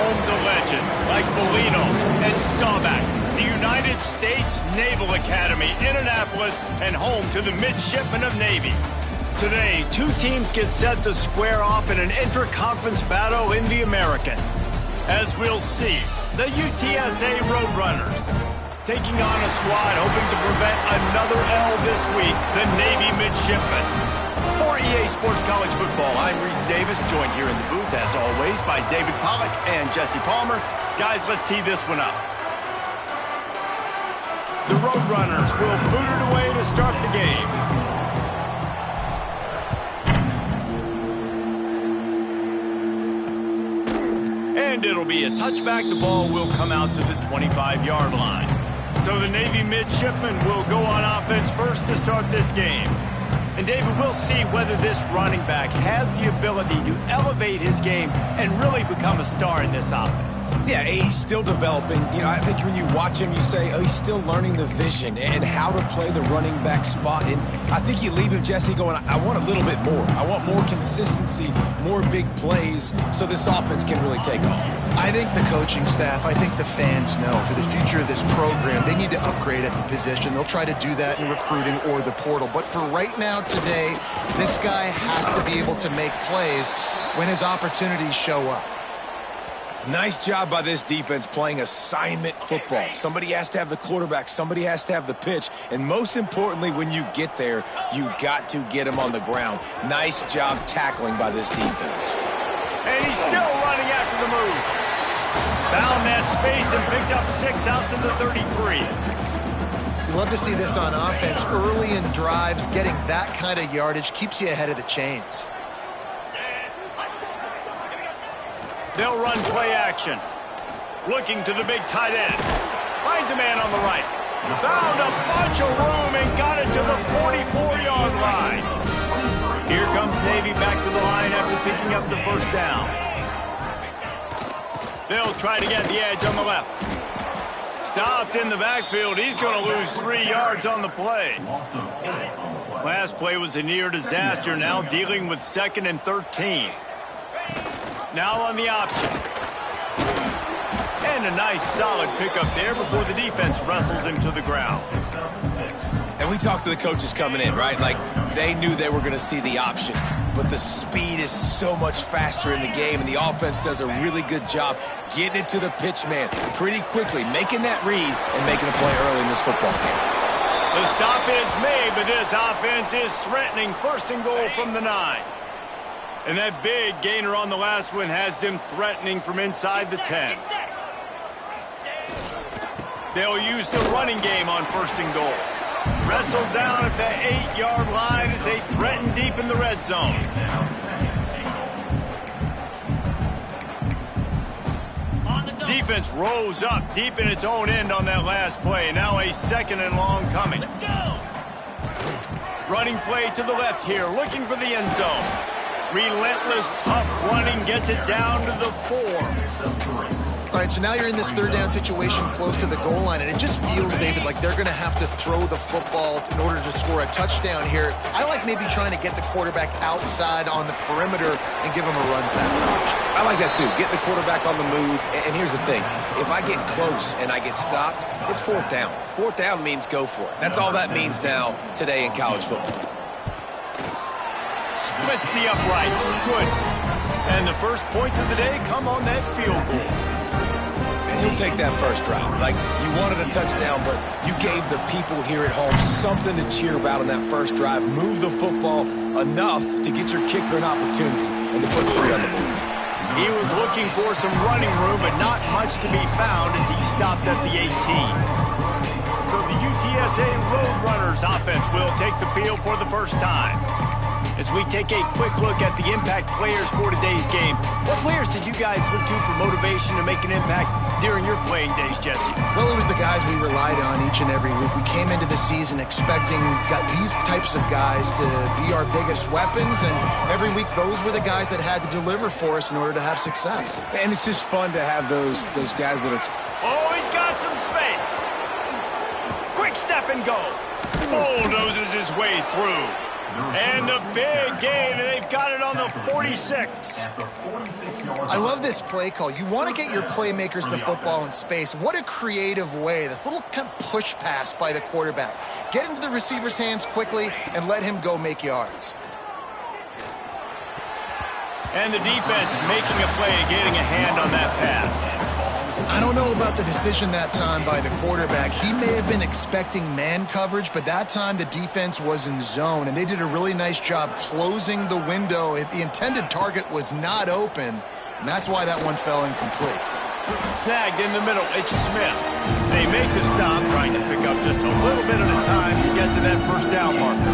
home to legends like Bellino and Staubach, the United States Naval Academy, Indianapolis, and home to the Midshipmen of Navy. Today, two teams get set to square off in an intra-conference battle in the American. As we'll see, the UTSA Roadrunners taking on a squad hoping to prevent another L this week, the Navy Midshipmen. For EA Sports College Football, I'm Reese Davis, joined here in the booth, as always, by David Pollack and Jesse Palmer. Guys, let's tee this one up. The Roadrunners will boot it away to start the game. And it'll be a touchback. The ball will come out to the 25-yard line. So the Navy Midshipmen will go on offense first to start this game. And David, we'll see whether this running back has the ability to elevate his game and really become a star in this offense. Yeah, he's still developing. You know, I think when you watch him, you say, oh, he's still learning the vision and how to play the running back spot. And I think you leave him, Jesse, going, I want a little bit more. I want more consistency, more big plays, so this offense can really take off. I think the coaching staff, I think the fans know for the future of this program, they need to upgrade at the position. They'll try to do that in recruiting or the portal. But for right now, today, this guy has to be able to make plays when his opportunities show up. Nice job by this defense playing assignment football. Somebody has to have the quarterback. Somebody has to have the pitch. And most importantly, when you get there, you got to get him on the ground. Nice job tackling by this defense. And he's still running after the move. Found that space and picked up 6 out to the 33. You love to see this on offense. Early in drives, getting that kind of yardage keeps you ahead of the chains. They'll run play action. Looking to the big tight end. Finds a man on the right. Found a bunch of room and got it to the 44-yard line. Here comes Navy back to the line after picking up the first down. They'll try to get the edge on the left. Stopped in the backfield. He's going to lose 3 yards on the play. Last play was a near disaster. Now dealing with 2nd and 13. Now on the option. And a nice solid pickup there before the defense wrestles him to the ground. And we talked to the coaches coming in, right? Like, they knew they were going to see the option. But the speed is so much faster in the game, and the offense does a really good job getting it to the pitch man pretty quickly, making that read and making a play early in this football game. The stop is made, but this offense is threatening 1st and goal from the 9. And that big gainer on the last one has them threatening from inside the 10. They'll use the running game on 1st and goal. Wrestled down at the 8-yard line as they threaten deep in the red zone. Defense rose up deep in its own end on that last play. Now a 2nd and long coming. Let's go. Running play to the left here, looking for the end zone. Relentless, tough running gets it down to the 4. All right, so now you're in this 3rd down situation close to the goal line, and it just feels, David, like they're going to have to throw the football in order to score a touchdown here. I like maybe trying to get the quarterback outside on the perimeter and give him a run-pass option. I like that, too. Get the quarterback on the move. And here's the thing. If I get close and I get stopped, it's 4th down. 4th down means go for it. That's all that means now today in college football. Splits the uprights. Good. And the first points of the day come on that field goal. And he'll take that first drive. Like, you wanted a touchdown, but you gave the people here at home something to cheer about on that first drive. Move the football enough to get your kicker an opportunity and to put 3 on the board. He was looking for some running room, but not much to be found as he stopped at the 18. So the UTSA Roadrunners offense will take the field for the first time. As we take a quick look at the impact players for today's game, what players did you guys look to for motivation to make an impact during your playing days, Jesse? Well, it was the guys we relied on each and every week. We came into the season expecting these types of guys to be our biggest weapons, and every week those were the guys that had to deliver for us in order to have success. And it's just fun to have those guys that are... Oh, he's got some space. Quick step and go. Bulldozes his way through. And the big gain, and they've got it on the 46. I love this play call. You want to get your playmakers the football in space. What a creative way. This little kind of push pass by the quarterback. Get into the receiver's hands quickly and let him go make yards. And the defense making a play and getting a hand on that pass. I don't know about the decision that time by the quarterback. He may have been expecting man coverage, but that time the defense was in zone, and they did a really nice job closing the window. The intended target was not open, and that's why that one fell incomplete. Snagged in the middle, it's Smith. They make the stop, trying to pick up just a little bit at a time to get to that first down marker.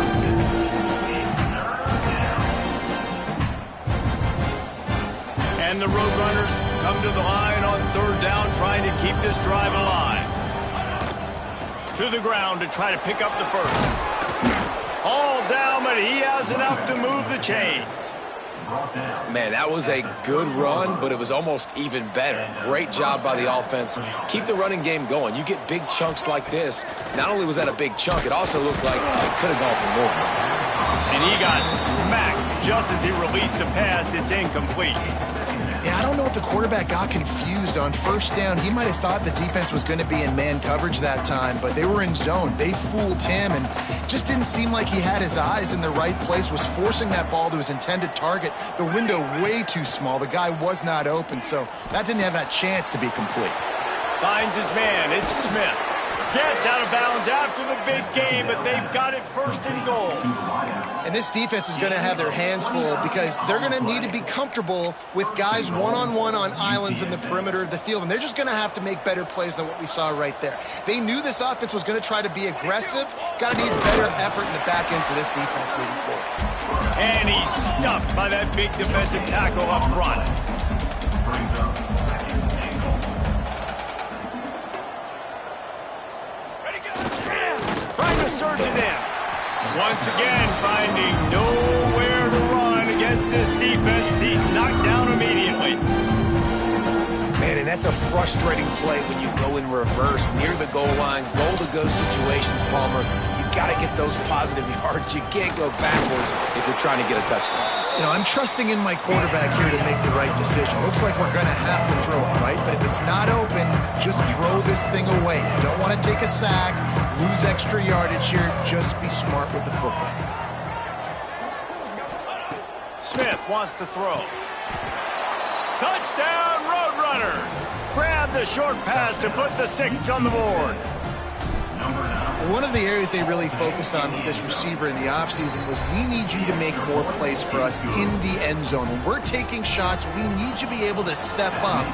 And the Roadrunners come to the line on third down, trying to keep this drive alive. To the ground to try to pick up the first. All down, but he has enough to move the chains. Man, that was a good run, but it was almost even better. Great job by the offense. Keep the running game going. You get big chunks like this. Not only was that a big chunk, it also looked like it could have gone for more. And he got smacked just as he released the pass. It's incomplete. Yeah, I don't know if the quarterback got confused on first down. He might have thought the defense was going to be in man coverage that time, but they were in zone. They fooled him and just didn't seem like he had his eyes in the right place, was forcing that ball to his intended target. The window way too small. The guy was not open, so that didn't have that chance to be complete. Finds his man. It's Smith. Gets out of bounds after the big game, but they've got it first and goal. And this defense is going to have their hands full because they're going to need to be comfortable with guys one-on-one on islands in the perimeter of the field, and they're just going to have to make better plays than what we saw right there. They knew this offense was going to try to be aggressive. Got to need better effort in the back end for this defense moving forward. And he's stuffed by that big defensive tackle up front. Trying to surge it in. Once again, finding nowhere to run against this defense. He's knocked down immediately. Man, and that's a frustrating play when you go in reverse near the goal line, goal-to-go situations, Palmer. You got to get those positive yards. You can't go backwards if you're trying to get a touchdown. You know, I'm trusting in my quarterback here to make the right decision. Looks like we're going to have to throw it, right? But if it's not open, just throw this thing away. You don't want to take a sack, lose extra yardage here. Just be smart with the football. Smith wants to throw. Touchdown, Roadrunners! Grab the short pass to put the 6 on the board. One of the areas they really focused on with this receiver in the offseason was we need you to make more plays for us in the end zone. When we're taking shots, we need you to be able to step up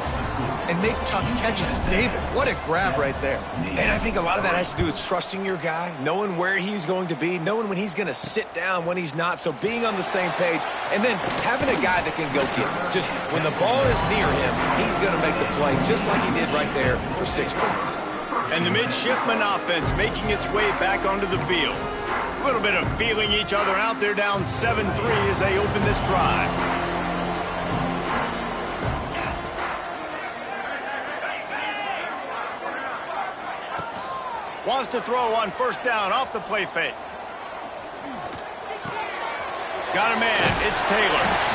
and make tough catches. David, what a grab right there. And I think a lot of that has to do with trusting your guy, knowing where he's going to be, knowing when he's going to sit down, when he's not. So being on the same page, and then having a guy that can go get him. Just when the ball is near him, he's going to make the play just like he did right there for 6 points. And the midshipman offense making its way back onto the field. A little bit of feeling each other out there, down 7-3 as they open this drive. Wants to throw on first down off the play fake. Got a man. It's Taylor.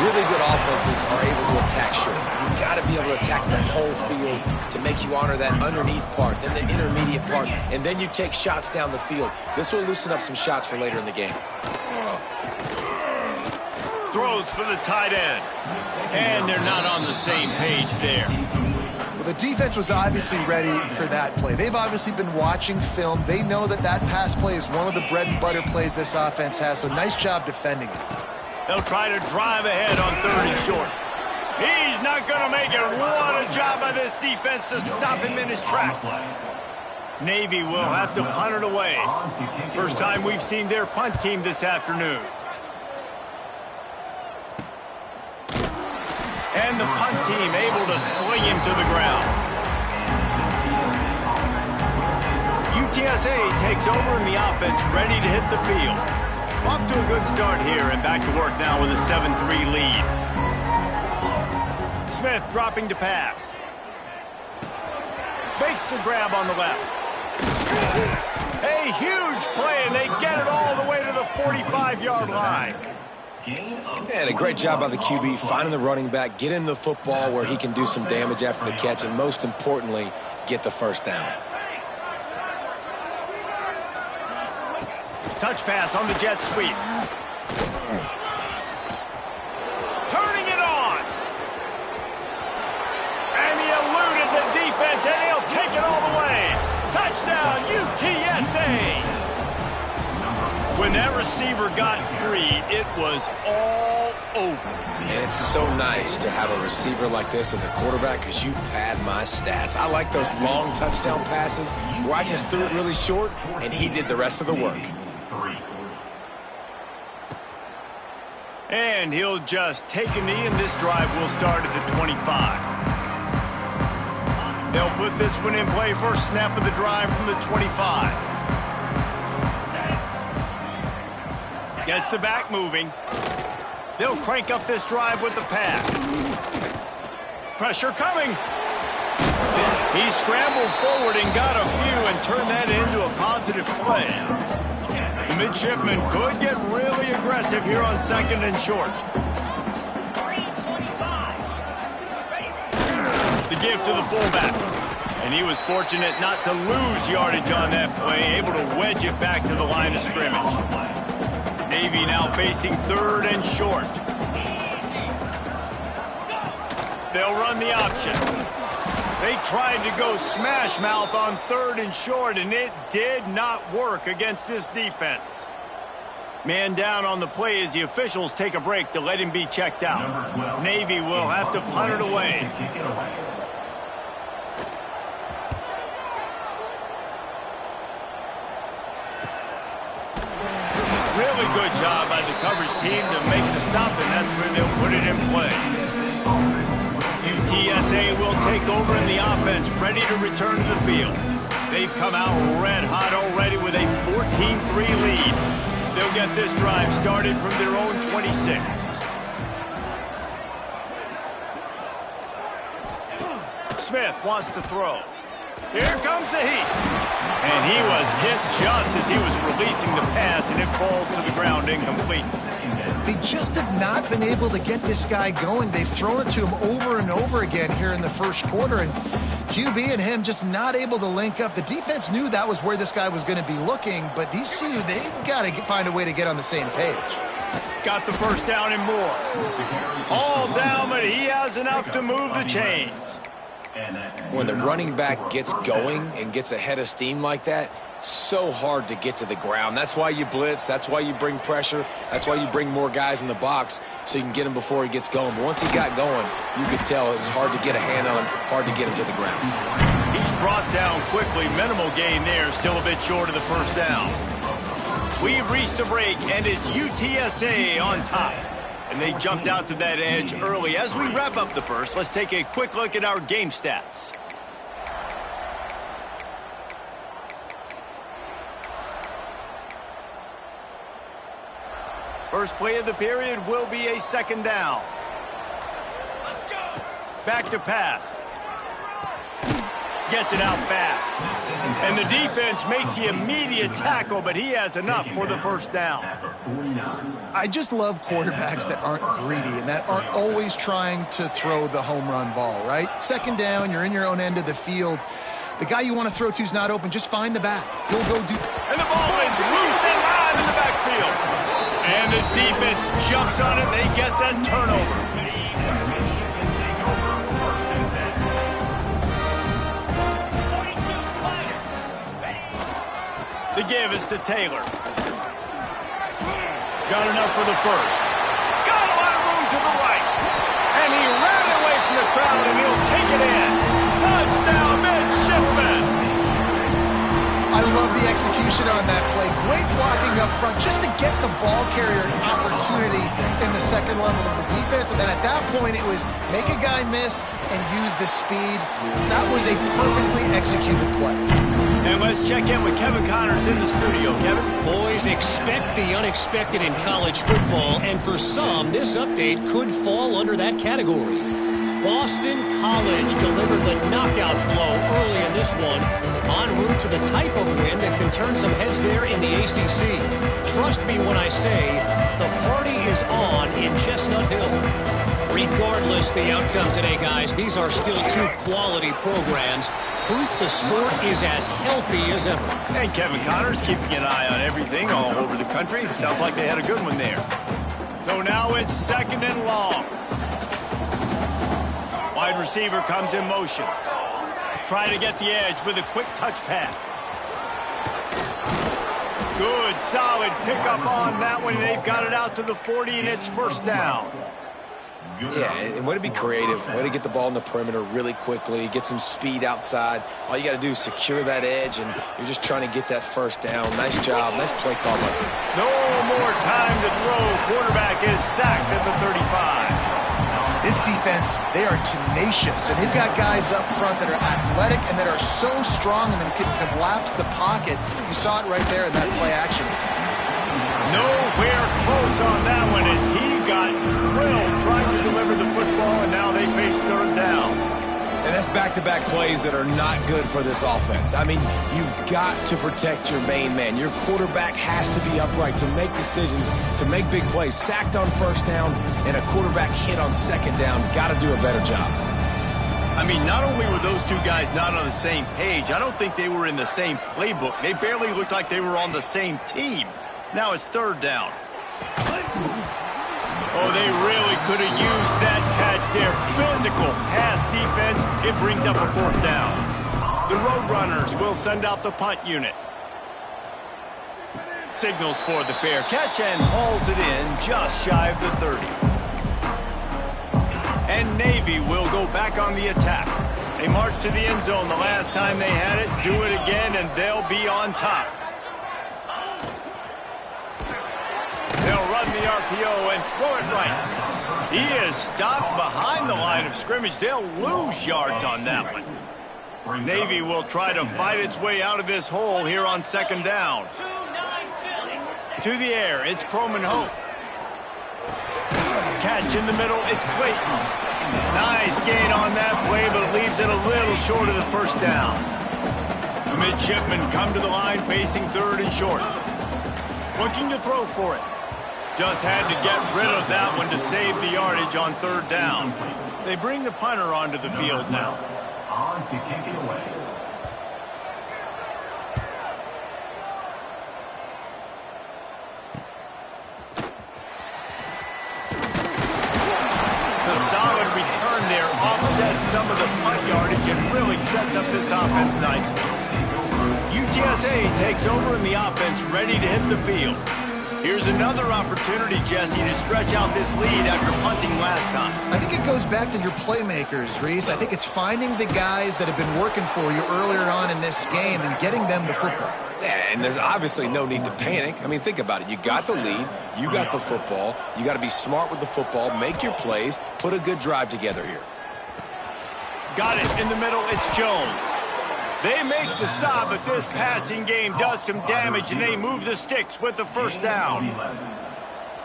Really good offenses are able to attack short. You've got to be able to attack the whole field to make you honor that underneath part, then the intermediate part, and then you take shots down the field. This will loosen up some shots for later in the game. Throws for the tight end. And they're not on the same page there. Well, the defense was obviously ready for that play. They've obviously been watching film. They know that that pass play is one of the bread and butter plays this offense has, so nice job defending it. They'll try to drive ahead on 3rd and short. He's not going to make it. What a job by this defense to stop him in his tracks. Navy will have to punt it away. First time we've seen their punt team this afternoon. And the punt team able to sling him to the ground. UTSA takes over in the offense, ready to hit the field. Off to a good start here and back to work now with a 7-3 lead. Smith dropping to pass. Makes the grab on the left. A huge play, and they get it all the way to the 45-yard line. And a great job by the QB finding the running back, getting the football where he can do some damage after the catch, and most importantly, get the first down. Touch pass on the jet sweep. Turning it on. And he eluded the defense, and he'll take it all the way. Touchdown, UTSA. When that receiver got free, it was all over. And it's so nice to have a receiver like this as a quarterback because you pad my stats. I like those long touchdown passes where I just threw it really short, and he did the rest of the work. And he'll just take a knee, and this drive will start at the 25. They'll put this one in play. First snap of the drive from the 25. Gets the back moving. They'll crank up this drive with the pass. Pressure coming. He scrambled forward and got a few and turned that into a positive play. The midshipman could get really aggressive here on second and short. The give to the fullback. And he was fortunate not to lose yardage on that play, able to wedge it back to the line of scrimmage. Navy now facing third and short. They'll run the option. They tried to go smash mouth on third and short, and it did not work against this defense. Man down on the play as the officials take a break to let him be checked out. Navy will have to punt it away. Really good job by the coverage team to make the stop, and that's where they'll put it in play. UTSA will take over in the offense, ready to return to the field. They've come out red hot already with a 14-3 lead. They'll get this drive started from their own 26. Smith wants to throw. Here comes the heat. And he was hit just as he was releasing the pass, and it falls to the ground incomplete. They just have not been able to get this guy going. They've thrown it to him over and over again here in the first quarter, and QB and him just not able to link up. The defense knew that was where this guy was going to be looking, but these two, they've got to find a way to get on the same page. Got the first down and more. All down, but he has enough to move the chains. When the running back gets going and gets ahead of steam like that, so hard to get to the ground. That's why you blitz. That's why you bring pressure. That's why you bring more guys in the box so you can get him before he gets going. But once he got going, you could tell it was hard to get a hand on him, hard to get him to the ground. He's brought down quickly. Minimal gain there, still a bit short of the first down. We've reached a break, and it's UTSA on top. And they jumped out to that edge early. As we wrap up the first, let's take a quick look at our game stats. First play of the period will be a second down. Let's go. Back to pass. Gets it out fast. And the defense makes the immediate tackle, but he has enough for the first down. I just love quarterbacks that aren't greedy and that aren't always trying to throw the home run ball, right? Second down, you're in your own end of the field. The guy you want to throw to is not open. Just find the back. He'll go do. And the ball is loose and live in the backfield. And the defense jumps on it. They get that turnover. The give is to Taylor. Got enough for the first. Got a lot of room to the right. And he ran away from the crowd, and he'll take it in. Touchdown, midshipman. I love the execution on that play. Great blocking up front just to get the ball carrier an opportunity in the second level of the defense. And then at that point, it was make a guy miss and use the speed. That was a perfectly executed play. And let's check in with Kevin Connors in the studio. Kevin? Boys, expect the unexpected in college football, and for some, this update could fall under that category. Boston College delivered the knockout blow early in this one, en route to the type of win that can turn some heads there in the ACC. Trust me when I say the party is on in Chestnut Hill. Regardless the outcome today, guys, these are still two quality programs. Proof the sport is as healthy as ever. And Kevin Connors keeping an eye on everything all over the country. Sounds like they had a good one there. So now it's 2nd and long. Wide receiver comes in motion. Try to get the edge with a quick touch pass. Good, solid pickup on that one. They've got it out to the 40, and it's 1st down. Yeah, and way to be creative, way to get the ball in the perimeter really quickly, get some speed outside. All you got to do is secure that edge, and you're just trying to get that 1st down. Nice job, nice play call. No more time to throw. Quarterback is sacked at the 35. This defense, they are tenacious, and they've got guys up front that are athletic and that are so strong and that can collapse the pocket. You saw it right there in that play action. Nowhere close on that one as he got drilled trying to deliver the football, and now they face 3rd down. And that's back-to-back plays that are not good for this offense. I mean, you've got to protect your main man. Your quarterback has to be upright to make decisions, to make big plays. Sacked on 1st down and a quarterback hit on 2nd down. Got to do a better job. I mean, not only were those two guys not on the same page, I don't think they were in the same playbook. They barely looked like they were on the same team. Now it's 3rd down. Oh, they really could have used that catch there. Physical pass defense. It brings up a 4th down. The Roadrunners will send out the punt unit. Signals for the fair catch and hauls it in just shy of the 30. And Navy will go back on the attack. They marched to the end zone the last time they had it. Do it again, and they'll be on top. They'll run the RPO and throw it right. He is stopped behind the line of scrimmage. They'll lose yards on that one. Navy will try to fight its way out of this hole here on 2nd down. To the air, it's Croman Hope. Catch in the middle, it's Clayton. Nice gain on that play, but it leaves it a little short of the 1st down. The midshipmen come to the line facing 3rd and short. Looking to throw for it. Just had to get rid of that one to save the yardage on 3rd down. They bring the punter onto the field now. On to kick it away. The solid return there offsets some of the punt yardage and really sets up this offense nicely. UTSA takes over in the offense, ready to hit the field. Here's another opportunity, Jesse, to stretch out this lead after punting last time. I think it goes back to your playmakers, Reese. I think it's finding the guys that have been working for you earlier on in this game and getting them the football. Yeah, and there's obviously no need to panic. I mean, think about it. You got the lead. You got the football. You got to be smart with the football, make your plays, put a good drive together here. Got it in the middle. It's Jones. They make the stop, but this passing game does some damage, and they move the sticks with the 1st down.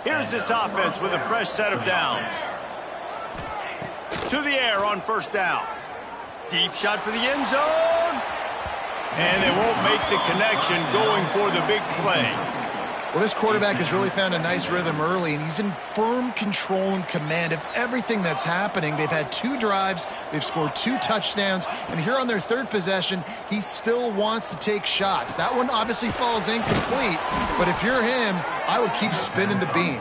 Here's this offense with a fresh set of downs. To the air on 1st down. Deep shot for the end zone. And they won't make the connection going for the big play. Well, this quarterback has really found a nice rhythm early, and he's in firm control and command of everything that's happening. They've had 2 drives. They've scored 2 touchdowns. And here on their 3rd possession, he still wants to take shots. That one obviously falls incomplete. But if you're him, I would keep spinning the beam.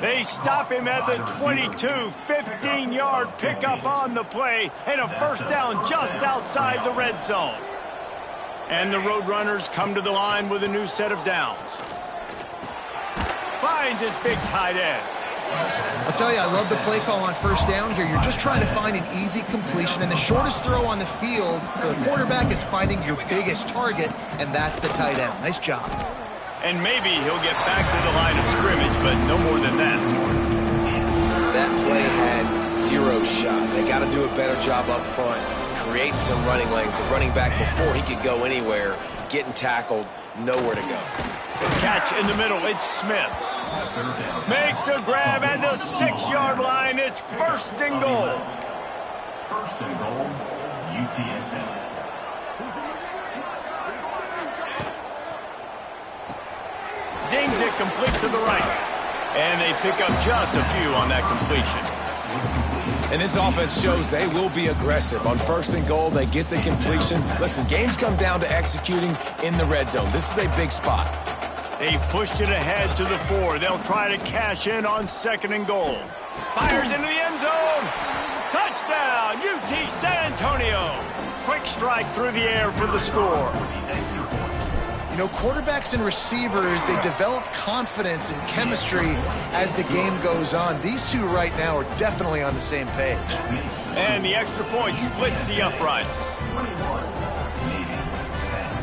They stop him at the 22, 15-yard pickup on the play, and a 1st down just outside the red zone. And the Roadrunners come to the line with a new set of downs. Finds his big tight end. I'll tell you, I love the play call on 1st down here. You're just trying to find an easy completion, and the shortest throw on the field for the quarterback is finding your biggest target, and that's the tight end. Nice job. And maybe he'll get back to the line of scrimmage, but no more than that. That play had 0 shot. They got to do a better job up front, creating some running lanes. The running back, before he could go anywhere, getting tackled, nowhere to go. The catch in the middle, it's Smith. Makes a grab at the 6-yard line. It's 1st and goal. First and goal, UTSA. Zings it complete to the right. And they pick up just a few on that completion. And this offense shows they will be aggressive. On first and goal, they get the completion. Listen, games come down to executing in the red zone. This is a big spot. They've pushed it ahead to the 4. They'll try to cash in on second and goal. Fires into the end zone. Touchdown, UT San Antonio. Quick strike through the air for the score. You know, quarterbacks and receivers, they develop confidence and chemistry as the game goes on. These two right now are definitely on the same page. And the extra point splits the uprights. 21, Navy, 10.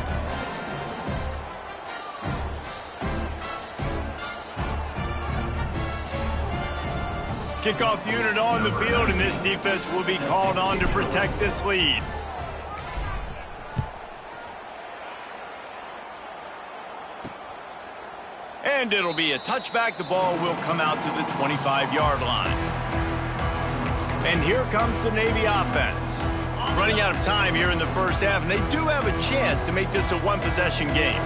Kickoff unit on the field, and this defense will be called on to protect this lead. And it'll be a touchback. The ball will come out to the 25-yard line. And here comes the Navy offense. Running out of time here in the first half, and they do have a chance to make this a one-possession game.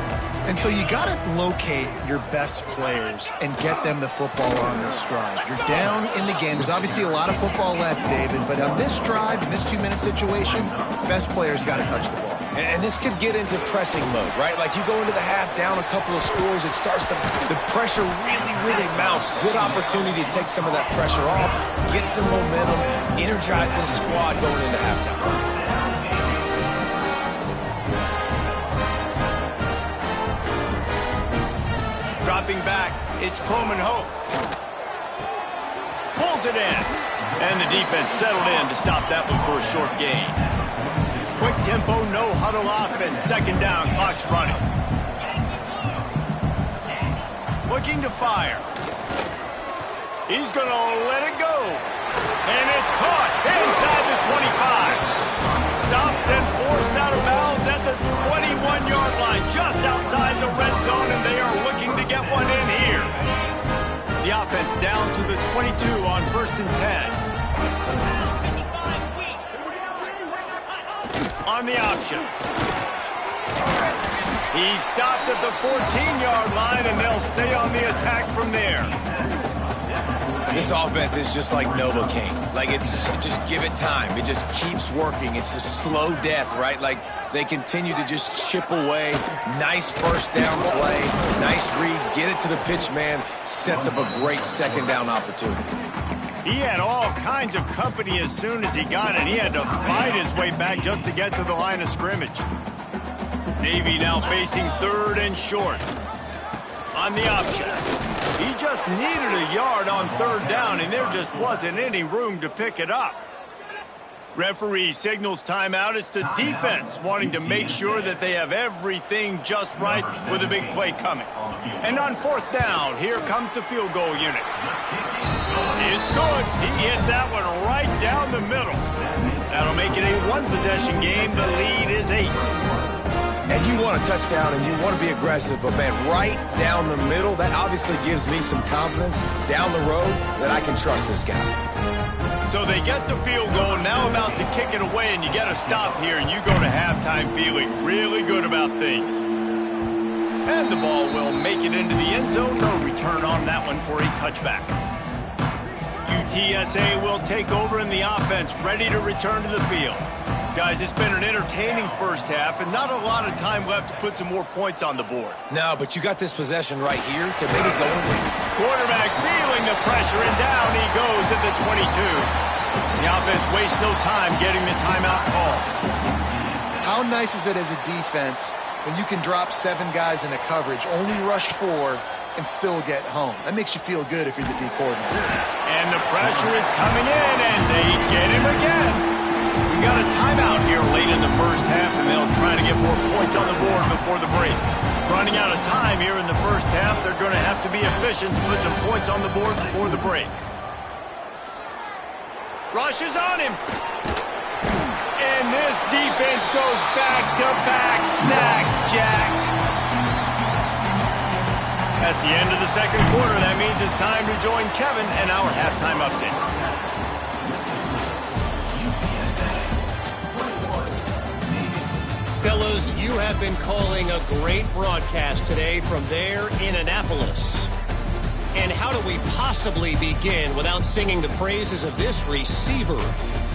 And so you got to locate your best players and get them the football on this drive. You're down in the game. There's obviously a lot of football left, David, but on this drive, in this 2-minute situation, best players got to touch the ball. And this could get into pressing mode, right? Like you go into the half down a couple of scores, it starts to, the pressure really mounts. Good opportunity to take some of that pressure off, get some momentum, energize this squad going into halftime. Dropping back, it's Coleman Hope. Pulls it in. And the defense settled in to stop that one for a short gain. Quick tempo, no huddle offense. Second down, clock's running. Looking to fire. He's going to let it go. And it's caught inside the 25. Stopped and forced out of bounds at the 21-yard line, just outside the red zone, and they are looking to get one in here. The offense down to the 22 on first and 10. On the option. He stopped at the 14-yard line, and they'll stay on the attack from there. This offense is just like Novocaine. Like, just give it time. It just keeps working. It's a slow death, right? Like, they continue to just chip away. Nice first down play. Nice read. Get it to the pitch man. Sets up a great second down opportunity. He had all kinds of company as soon as he got it. He had to fight his way back just to get to the line of scrimmage. Navy now facing third and short. On the option. He just needed a yard on third down, and there just wasn't any room to pick it up. Referee signals timeout. It's the defense wanting to make sure that they have everything just right with a big play coming. And on fourth down, here comes the field goal unit. It's good. He hit that one right down the middle. That'll make it a one-possession game. The lead is 8. And you want a touchdown and you want to be aggressive, but man, right down the middle, that obviously gives me some confidence down the road that I can trust this guy. So they get the field goal, now about to kick it away, and you get a stop here, and you go to halftime feeling really good about things. And the ball will make it into the end zone. No return on that one for a touchback. UTSA will take over in the offense, ready to return to the field. Guys, it's been an entertaining first half, and not a lot of time left to put some more points on the board. No, but you got this possession right here to make it go in. Quarterback feeling the pressure, and down he goes at the 22. The offense wastes no time getting the timeout call. How nice is it as a defense when you can drop 7 guys in a coverage, only rush 4, and still get home? That makes you feel good if you're the D coordinator. And the pressure is coming in, and they get him again. We got a timeout here late in the first half, and they'll try to get more points on the board before the break. Running out of time here in the first half, they're going to have to be efficient to put some points on the board before the break. Rush is on him. And this defense goes back-to-back sack jack. That's the end of the second quarter. That means it's time to join Kevin and our halftime update. Fellas, you have been calling a great broadcast today from there in Annapolis. And how do we possibly begin without singing the praises of this receiver?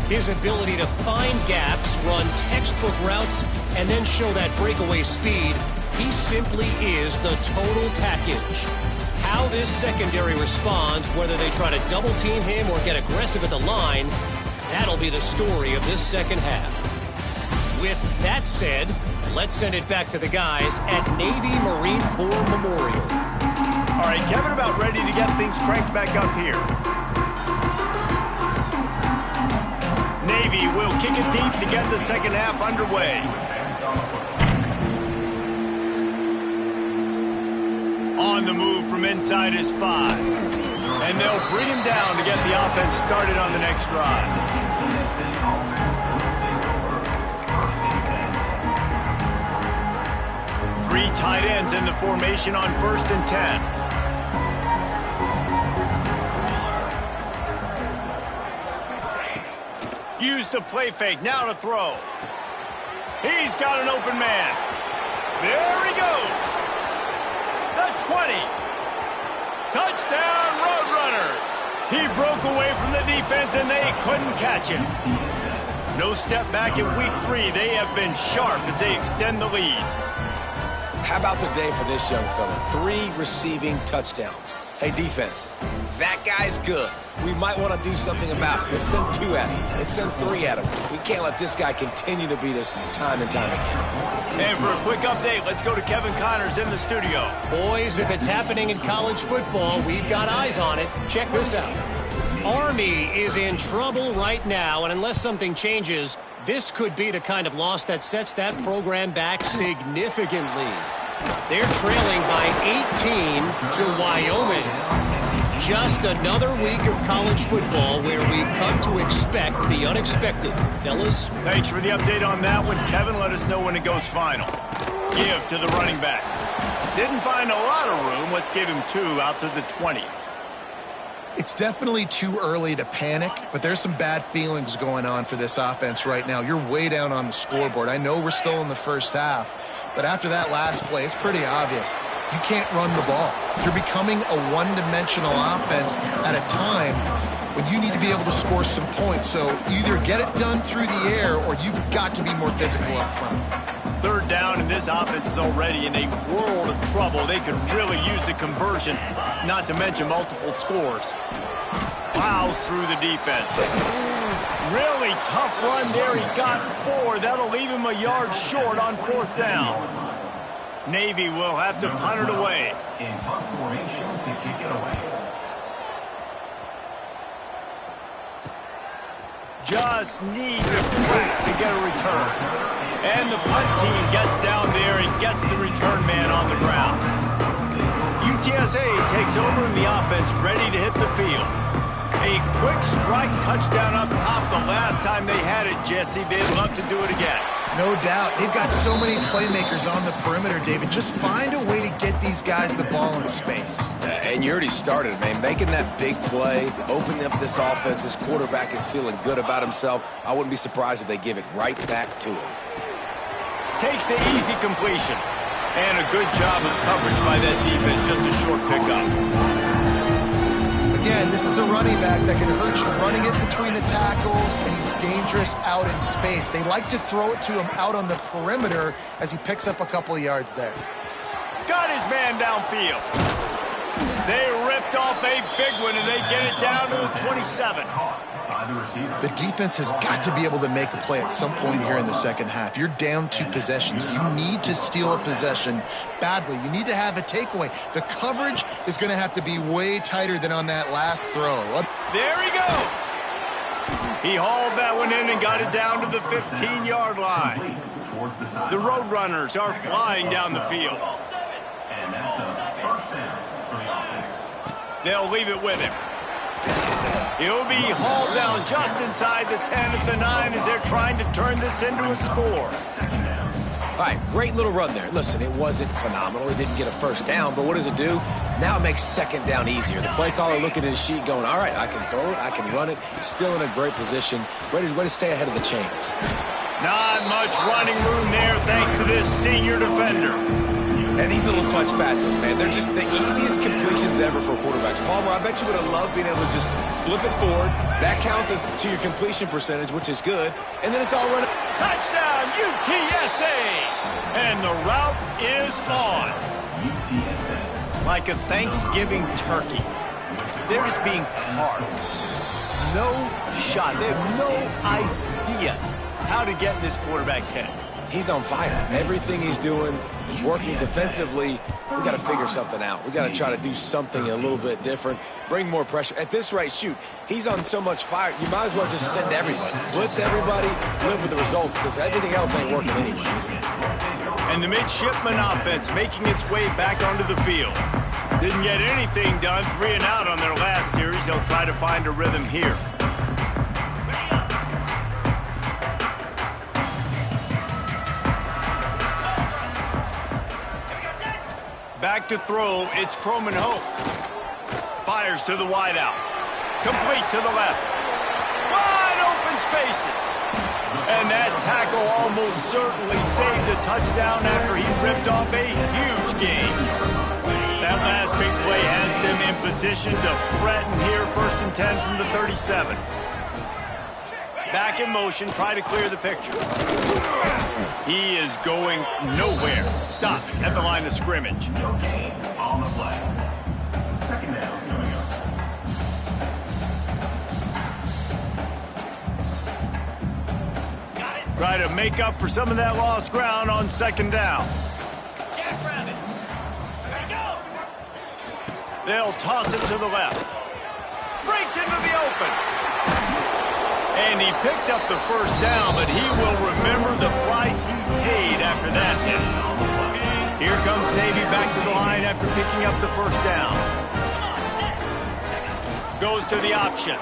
His ability to find gaps, run textbook routes, and then show that breakaway speed. He simply is the total package. How this secondary responds, whether they try to double team him or get aggressive at the line, that'll be the story of this second half. With that said, let's send it back to the guys at Navy Marine Corps Memorial. All right, Kevin, about ready to get things cranked back up here. Navy will kick it deep to get the second half underway. On the move from inside is 5. And they'll bring him down to get the offense started on the next drive. Three tight ends in the formation on 1st and 10. Use the play fake, now to throw. He's got an open man. There he goes. The 20. Touchdown, Roadrunners. He broke away from the defense and they couldn't catch him. No step back in week 3. They have been sharp as they extend the lead. How about the day for this young fella? 3 receiving touchdowns. Hey, defense, that guy's good. We might want to do something about it. Let's send 2 at him. Let's send 3 at him. We can't let this guy continue to beat us time and time again. And for a quick update, let's go to Kevin Connors in the studio. Boys, if it's happening in college football, we've got eyes on it. Check this out. Army is in trouble right now, and unless something changes, this could be the kind of loss that sets that program back significantly. They're trailing by 18 to Wyoming. Just another week of college football where we've come to expect the unexpected. Fellas? Thanks for the update on that one, Kevin. Let us know when it goes final. Give to the running back. Didn't find a lot of room. Let's give him 2 out to the 20. It's definitely too early to panic, but there's some bad feelings going on for this offense right now. You're way down on the scoreboard. I know we're still in the first half, but after that last play, it's pretty obvious. You can't run the ball. You're becoming a one-dimensional offense at a time when you need to be able to score some points. So either get it done through the air or you've got to be more physical up front. 3rd down, and this offense is already in a world of trouble. They could really use a conversion, not to mention multiple scores. Plows through the defense. Really tough run there. He got 4. That'll leave him a yard short on 4th down. Navy will have to punt it away. In punt formation to kick it away. Just need to crack to get a return. And the punt team gets down there and gets the return man on the ground. UTSA takes over in the offense, ready to hit the field. A quick strike touchdown up top the last time they had it, Jesse. They'd love to do it again. No doubt. They've got so many playmakers on the perimeter, David. Just find a way to get these guys the ball in space. And you already started, man. Making that big play, opening up this offense. This quarterback is feeling good about himself. I wouldn't be surprised if they give it right back to him. Takes the easy completion. And a good job of coverage by that defense. Just a short pickup. Again, this is a running back that can hurt you running it between the tackles, and he's dangerous out in space. They like to throw it to him out on the perimeter as he picks up a couple of yards there. Got his man downfield. They ripped off a big one, and they get it down to the 27. The defense has got to be able to make a play at some point here in the second half. You're down 2 possessions. You need to steal a possession badly. You need to have a takeaway. The coverage is going to have to be way tighter than on that last throw. There he goes. He hauled that one in and got it down to the 15-yard line. The Roadrunners are flying down the field. And that's a 1st down for the offense. They'll leave it with him. He'll be hauled down just inside the 10 at the 9 as they're trying to turn this into a score. All right, great little run there. Listen, it wasn't phenomenal. He didn't get a 1st down, but what does it do? Now it makes 2nd down easier. The play caller looking at his sheet going, all right, I can throw it, I can run it. Still in a great position, ready to stay ahead of the chains. Not much running room there thanks to this senior defender. And these little touch passes, man, they're just the easiest completions ever for quarterbacks. Palmer, I bet you would have loved being able to just flip it forward. That counts as to your completion percentage, which is good. And then it's all run. Touchdown, UTSA! And the route is on. UTSA. Like a Thanksgiving turkey. They're just being carved. No shot. They have no idea how to get in this quarterback's head. He's on fire. Everything he's doing is working defensively. We got to figure something out. We got to try to do something a little bit different, bring more pressure. At this rate, shoot, he's on so much fire, you might as well just send everybody. Blitz everybody, live with the results, because everything else ain't working anyways. And the midshipman offense making its way back onto the field. Didn't get anything done, 3 and out on their last series. They'll try to find a rhythm here. Back to throw, it's Croman Hope. Fires to the wideout. Complete to the left. Wide open spaces. And that tackle almost certainly saved a touchdown after he ripped off a huge gain. That last big play has them in position to threaten here, 1st and 10 from the 37. Back in motion, try to clear the picture. He is going nowhere. Stop at the line of scrimmage. No gain on the play. Second down coming up. Try to make up for some of that lost ground on 2nd down. They'll toss it to the left. Breaks into the open. And he picks up the 1st down, but he will remember the price he paid after that hit. Here comes Navy back to the line after picking up the 1st down. Goes to the option.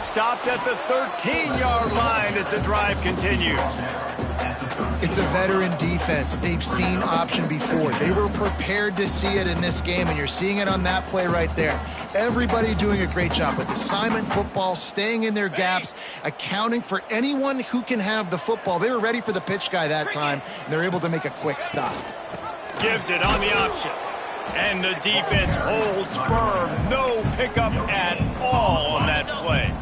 Stopped at the 13-yard line as the drive continues. It's a veteran defense. They've seen option before. They were prepared to see it in this game, and you're seeing it on that play right there. Everybody doing a great job with assignment football, staying in their gaps, accounting for anyone who can have the football. They were ready for the pitch guy that time, and they're able to make a quick stop. Gives it on the option. And the defense holds firm. No pickup at all on that play.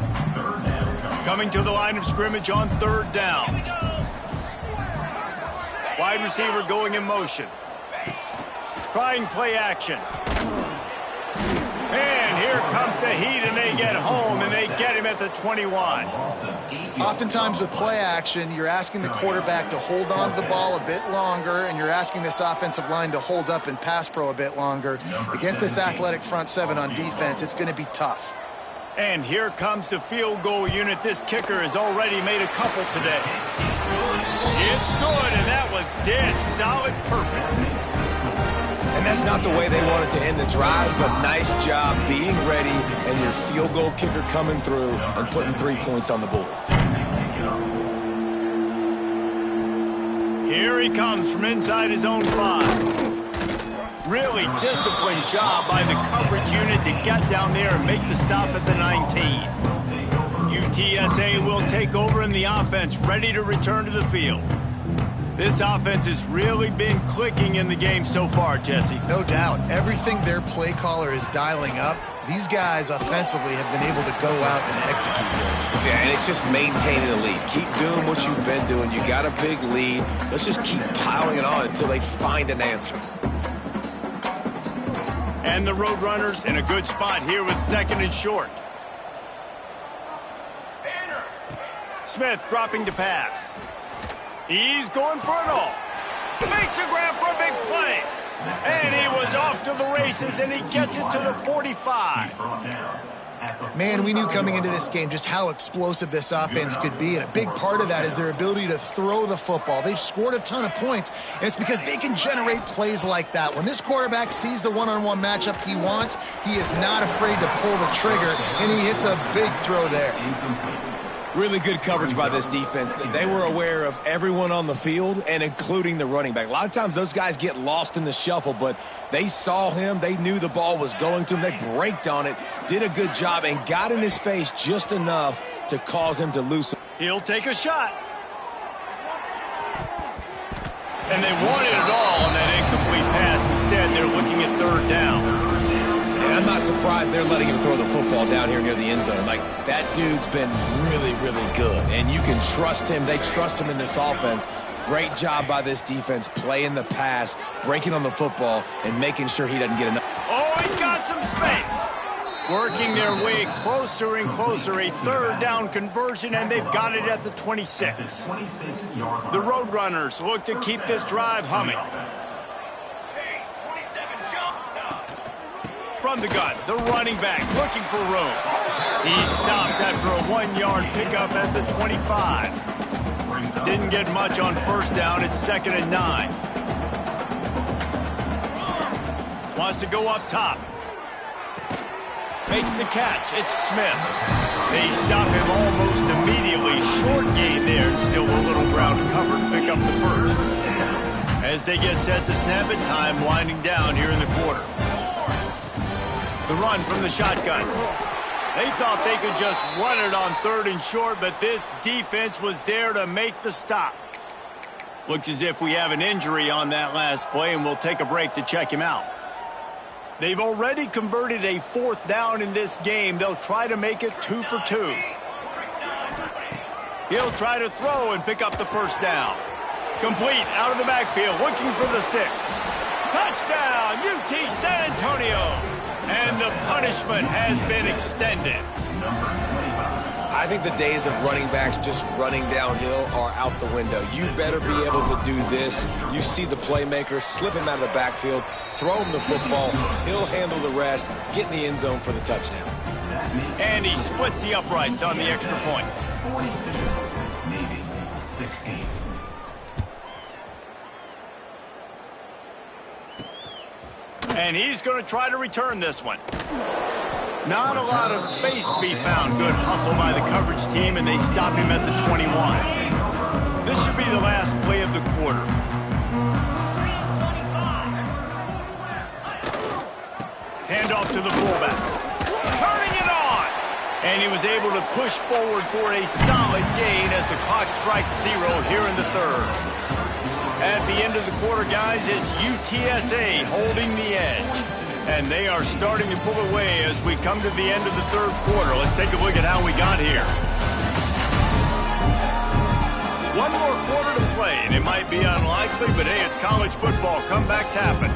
Coming to the line of scrimmage on 3rd down. Wide receiver going in motion. Trying play action. And here comes the heat, and they get home, and they get him at the 21. Oftentimes with play action, you're asking the quarterback to hold on to the ball a bit longer, and you're asking this offensive line to hold up in pass pro a bit longer. Against this athletic front 7 on defense, it's going to be tough. And here comes the field goal unit. This kicker has already made a couple today. It's good, and that was dead solid, perfect. And that's not the way they wanted to end the drive, but nice job being ready and your field goal kicker coming through and putting 3 points on the board. Here he comes from inside his own 5. Really disciplined job by the coverage unit to get down there and make the stop at the 19. UTSA will take over in the offense, ready to return to the field. This offense has really been clicking in the game so far, Jesse. No doubt. Everything their play caller is dialing up, these guys offensively have been able to go out and execute. Yeah, and it's just maintaining the lead. Keep doing what you've been doing. You got a big lead. Let's just keep piling it on until they find an answer. And the Roadrunners in a good spot here with 2nd and short. Smith dropping to pass. He's going for it all. Makes a grab for a big play. And he was off to the races, and he gets it to the 45. Man, we knew coming into this game just how explosive this offense could be, and a big part of that is their ability to throw the football. They've scored a ton of points, and it's because they can generate plays like that. When this quarterback sees the one-on-one matchup he wants, he is not afraid to pull the trigger, and he hits a big throw there. Really good coverage by this defense. They were aware of everyone on the field and including the running back. A lot of times those guys get lost in the shuffle, but they saw him. They knew the ball was going to him. They braked on it, did a good job, and got in his face just enough to cause him to lose. He'll take a shot. And they wanted it all on that incomplete pass. Instead, they're looking at third down. And I'm not surprised they're letting him throw the football down here near the end zone. Like, that dude's been really, really good. And you can trust him. They trust him in this offense. Great job by this defense playing the pass, breaking on the football, and making sure he doesn't get enough. Oh, he's got some space. Working their way closer and closer. A third down conversion, and they've got it at the 26. The Roadrunners look to keep this drive humming. From the gun, the running back looking for room. He stopped after a 1-yard pickup at the 25. Didn't get much on first down. It's 2nd and 9. Wants to go up top. Makes the catch. It's Smith. They stop him almost immediately. Short gain there. Still a little ground covered. Pick up the first. As they get set to snap it, time winding down here in the quarter. The run from the shotgun. They thought they could just run it on 3rd and short, but this defense was there to make the stop. Looks as if we have an injury on that last play, and we'll take a break to check him out. They've already converted a 4th down in this game. They'll try to make it 2 for 2. He'll try to throw and pick up the first down. Complete out of the backfield, looking for the sticks. Touchdown, UT San Antonio. And the punishment has been extended. I think the days of running backs just running downhill are out the window. You better be able to do this. You see the playmaker, slip him out of the backfield, throw him the football, he'll handle the rest, get in the end zone for the touchdown. And he splits the uprights on the extra point. 42, Navy 16. And he's going to try to return this one. Not a lot of space to be found. Good hustle by the coverage team, and they stop him at the 21. This should be the last play of the quarter. Handoff to the fullback. Turning it on! And he was able to push forward for a solid gain as the clock strikes 0 here in the 3rd. At the end of the quarter, guys, it's UTSA holding the edge. And they are starting to pull away as we come to the end of the 3rd quarter. Let's take a look at how we got here. One more quarter to play, and it might be unlikely, but hey, it's college football. Comebacks happen.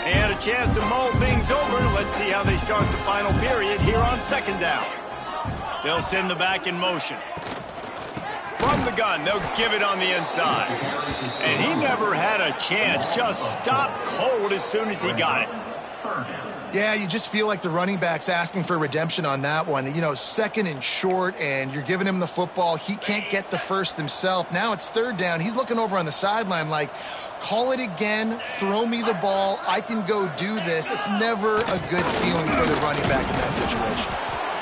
They had a chance to mull things over. Let's see how they start the final period here on 2nd down. They'll send the back in motion. From the gun, they'll give it on the inside. And he never had a chance. Just stopped cold as soon as he got it. Yeah, you just feel like the running back's asking for redemption on that one. You know, 2nd and short, and you're giving him the football. He can't get the first himself. Now it's 3rd down. He's looking over on the sideline like, call it again, throw me the ball, I can go do this. It's never a good feeling for the running back in that situation.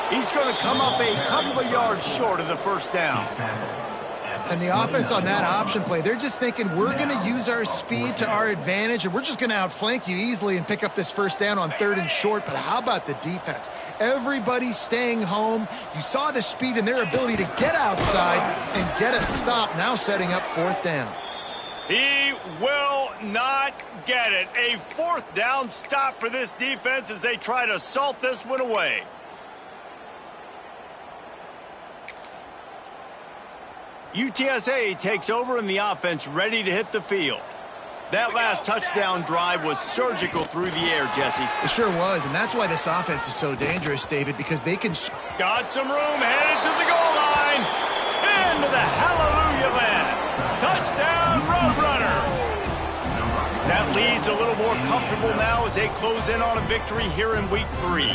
He's going to come up a couple of yards short of the first down. And the offense on that option play, they're just thinking we're going to use our speed to our advantage, and we're just going to outflank you easily and pick up this first down on 3rd and short. But how about the defense? Everybody's staying home. You saw the speed and their ability to get outside and get a stop, now setting up 4th down. He will not get it. A 4th down stop for this defense as they try to salt this one away. UTSA takes over in the offense, ready to hit the field. That last touchdown drive was surgical through the air, Jesse. It sure was, and that's why this offense is so dangerous, David, because they can... Got some room, headed to the goal line. Into the hallelujah land. Touchdown, Roadrunners. That lead's a little more comfortable now as they close in on a victory here in Week 3.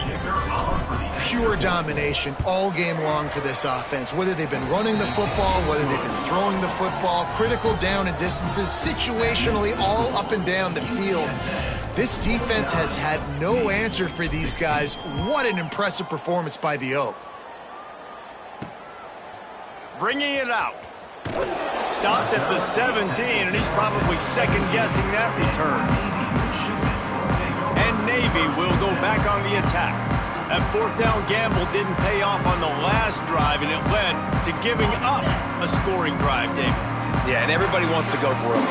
Pure domination all game long for this offense. Whether they've been running the football, whether they've been throwing the football, critical down and distances, situationally all up and down the field. This defense has had no answer for these guys. What an impressive performance by the Oak. Bringing it out. Stopped at the 17, and he's probably second-guessing that return. And Navy will go back on the attack. That fourth down gamble didn't pay off on the last drive, and it led to giving up a scoring drive, David. Yeah, and everybody wants to go for it.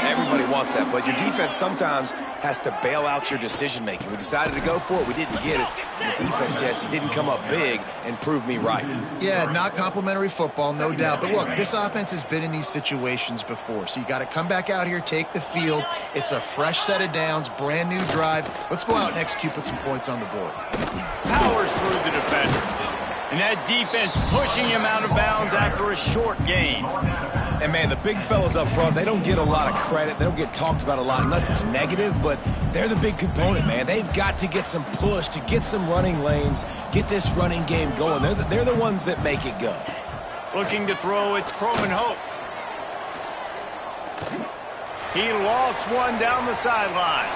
Everybody wants that, but your defense sometimes has to bail out your decision-making. We decided to go for it. We didn't get it. The defense, Jesse, didn't come up big and prove me right. Yeah, not complimentary football, no doubt. But look, this offense has been in these situations before, so you got to come back out here, take the field. It's a fresh set of downs, brand new drive. Let's go out and execute, put some points on the board. Powers through the defender. And that defense pushing him out of bounds after a short gain. And, man, the big fellas up front, they don't get a lot of credit. They don't get talked about a lot unless it's negative, but they're the big component, man. They've got to get some push, to get some running lanes, get this running game going. They're the ones that make it go. Looking to throw, it's Croman Hope. He lost one down the sideline.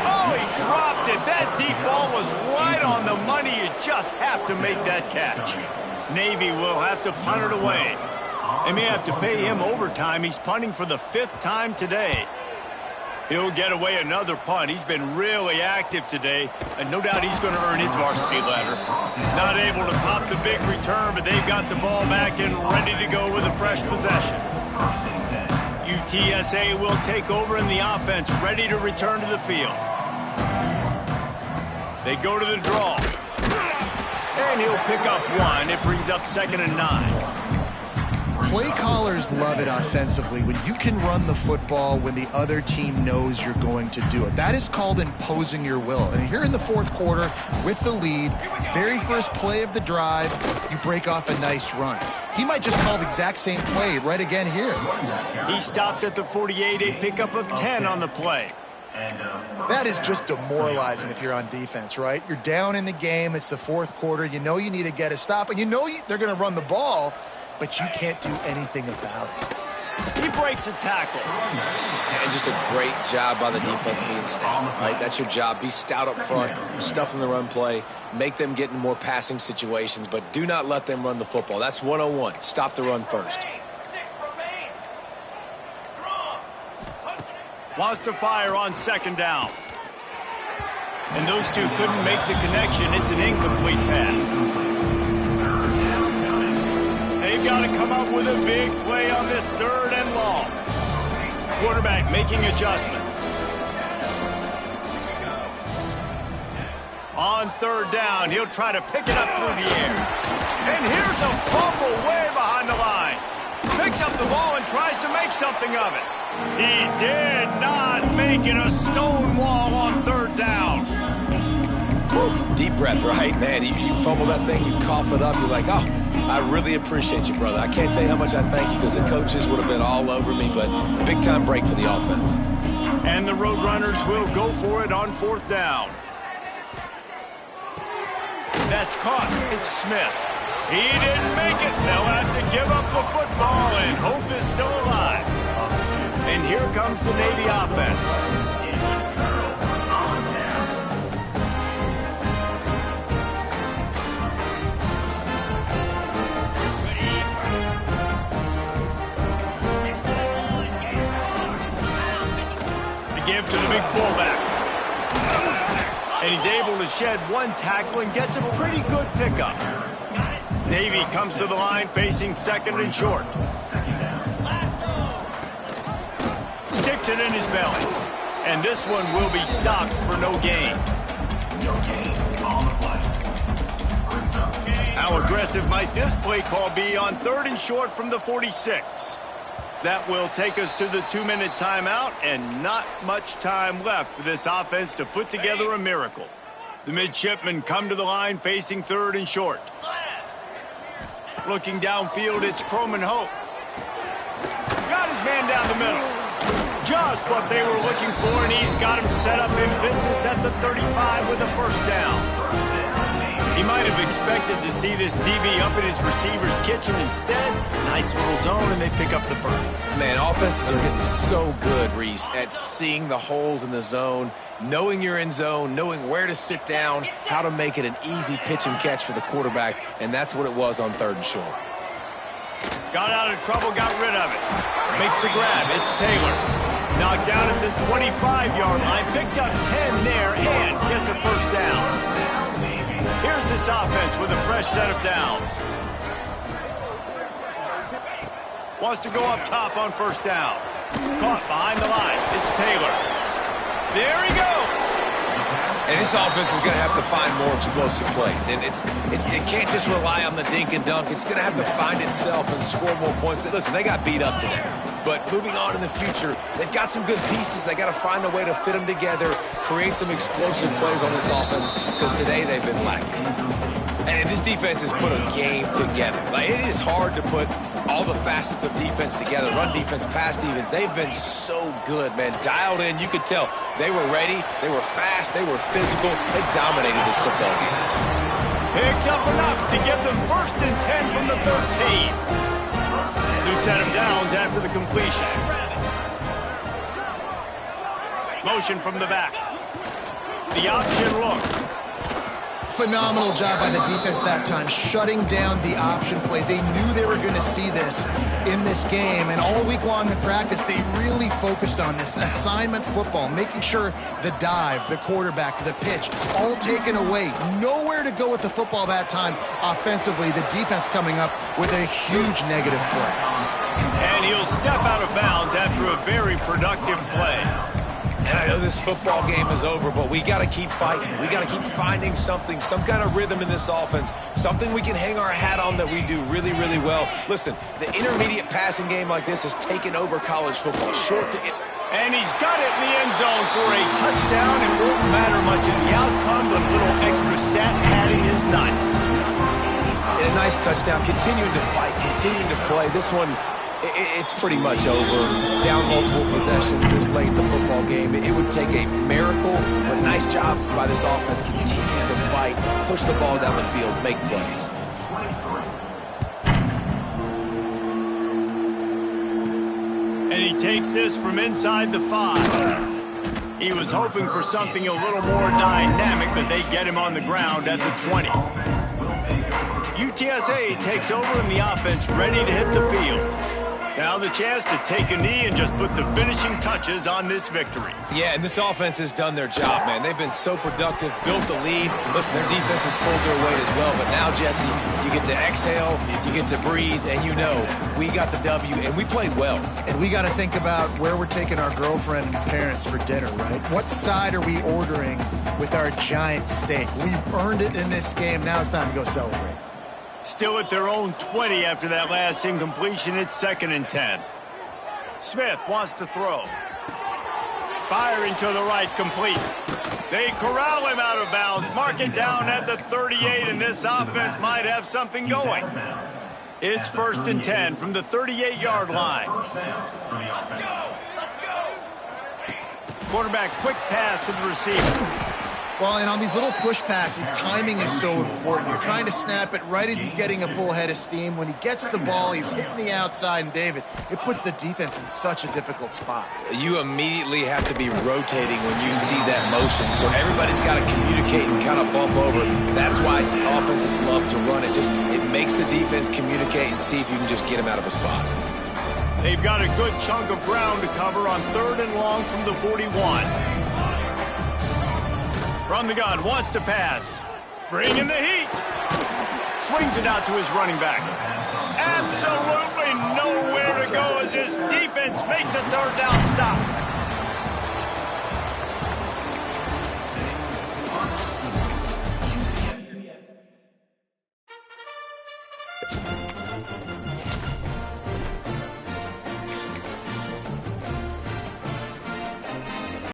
Oh, he dropped it. That deep ball was right on the money. You just have to make that catch. Navy will have to punt it away. They may have to pay him overtime. He's punting for the 5th time today. He'll get away another punt. He's been really active today, and no doubt he's going to earn his varsity letter. Not able to pop the big return, but they've got the ball back and ready to go with a fresh possession. UTSA will take over in the offense, ready to return to the field. They go to the draw. And he'll pick up one. It brings up 2nd and 9. Play callers love it offensively when you can run the football when the other team knows you're going to do it. That is called imposing your will. And here in the 4th quarter with the lead, very first play of the drive, you break off a nice run. He might just call the exact same play right again here. He stopped at the 48, a pickup of 10 on the play. That is just demoralizing if you're on defense, right? You're down in the game. It's the 4th quarter. You know you need to get a stop, and you know they're going to run the ball, but you can't do anything about it. He breaks a tackle. And just a great job by the defense being stout, right? That's your job. Be stout up front, stuff in the run play, make them get in more passing situations, but do not let them run the football. That's 101. Stop the run first. Wants to fire on 2nd down. And those two couldn't make the connection. It's an incomplete pass. They've got to come up with a big play on this 3rd and long. Quarterback making adjustments. On 3rd down, he'll try to pick it up through the air. And here's a fumble way behind the line. Picks up the ball and tries to make something of it. He did not make it a stone wall on 3rd down. Whew. Deep breath, right? Man, you fumble that thing, you cough it up, you're like, oh, I really appreciate you, brother. I can't tell you how much I thank you because the coaches would have been all over me, but big-time break for the offense. And the Roadrunners will go for it on 4th down. That's caught. It's Smith. He didn't make it. They'll have to give up the football, and hope is still alive. And here comes the Navy offense. Give to the big fullback. And he's able to shed one tackle and gets a pretty good pickup. Navy comes to the line facing 2nd and short. Sticks it in his belly. And this one will be stopped for no gain. How aggressive might this play call be on 3rd and short from the 46? That will take us to the 2-minute timeout, and not much time left for this offense to put together a miracle. The midshipmen come to the line facing 3rd and short. Looking downfield, it's Croman Hope. Got his man down the middle. Just what they were looking for, and he's got him set up in business at the 35 with a 1st down. He might have expected to see this DB up in his receiver's kitchen. Instead, nice little zone, and they pick up the 1st. Man, offenses are getting so good, Reese, at seeing the holes in the zone, knowing you're in zone, knowing where to sit down, how to make it an easy pitch and catch for the quarterback, and that's what it was on 3rd and short. Got out of trouble, got rid of it. Makes the grab. It's Taylor. Knocked down at the 25-yard line, picked up 10 there, and gets a first down. Here's this offense with a fresh set of downs. Wants to go up top on first down. Caught behind the line. It's Taylor. There he goes. And this offense is going to have to find more explosive plays. And it can't just rely on the dink and dunk. It's going to have to find itself and score more points. Listen, they got beat up today. But moving on in the future, they've got some good pieces. They got to find a way to fit them together, create some explosive plays on this offense, because today they've been lacking. And this defense has put a game together. Like, it is hard to put all the facets of defense together. Run defense, pass defense. They've been so good, man. Dialed in. You could tell they were ready. They were fast. They were physical. They dominated this football game. Picks up enough to give them 1st and 10 from the 13. New set of downs after the completion. Motion from the back. The option look. Phenomenal job by the defense that time, shutting down the option play. They knew they were going to see this in this game, and all week long in practice, they really focused on this assignment football, making sure the dive, the quarterback, the pitch, all taken away. Nowhere to go with the football that time offensively. The defense coming up with a huge negative play. And he'll step out of bounds after a very productive play. And I know this football game is over, but we got to keep fighting. We got to keep finding something, some kind of rhythm in this offense, something we can hang our hat on that we do really, really well. Listen, the intermediate passing game like this has taken over college football. Short to... And he's got it in the end zone for a touchdown. It won't matter much in the outcome, but a little extra stat padding is nice. And a nice touchdown, continuing to fight, continuing to play. This one... it's pretty much over. Down multiple possessions this late in the football game. It would take a miracle, but nice job by this offense. Continue to fight, push the ball down the field, make plays. And he takes this from inside the 5. He was hoping for something a little more dynamic, but they get him on the ground at the 20. UTSA takes over in the offense, ready to hit the field. Now the chance to take a knee and just put the finishing touches on this victory. Yeah, and this offense has done their job, man. They've been so productive, built the lead. Listen, their defense has pulled their weight as well. But now, Jesse, you get to exhale, you get to breathe, and you know we got the W, and we played well. And we got to think about where we're taking our girlfriend and parents for dinner, right? What side are we ordering with our giant steak? We've earned it in this game. Now it's time to go celebrate. Still at their own 20 after that last incompletion. It's 2nd and 10. Smith wants to throw. Firing to the right, complete. They corral him out of bounds. Mark it down at the 38, and this offense might have something going. It's 1st and 10 from the 38-yard line. Quarterback quick pass to the receiver. Well, and on these little push passes, timing is so important. You're trying to snap it right as he's getting a full head of steam. When he gets the ball, he's hitting the outside, and David, it puts the defense in such a difficult spot. You immediately have to be rotating when you see that motion, so everybody's got to communicate and kind of bump over. That's why offenses love to run it. It makes the defense communicate and see if you can just get him out of a spot. They've got a good chunk of ground to cover on 3rd and long from the 41. From the gun, wants to pass. Bringing the heat. Swings it out to his running back. Absolutely nowhere to go as his defense makes a 3rd down stop.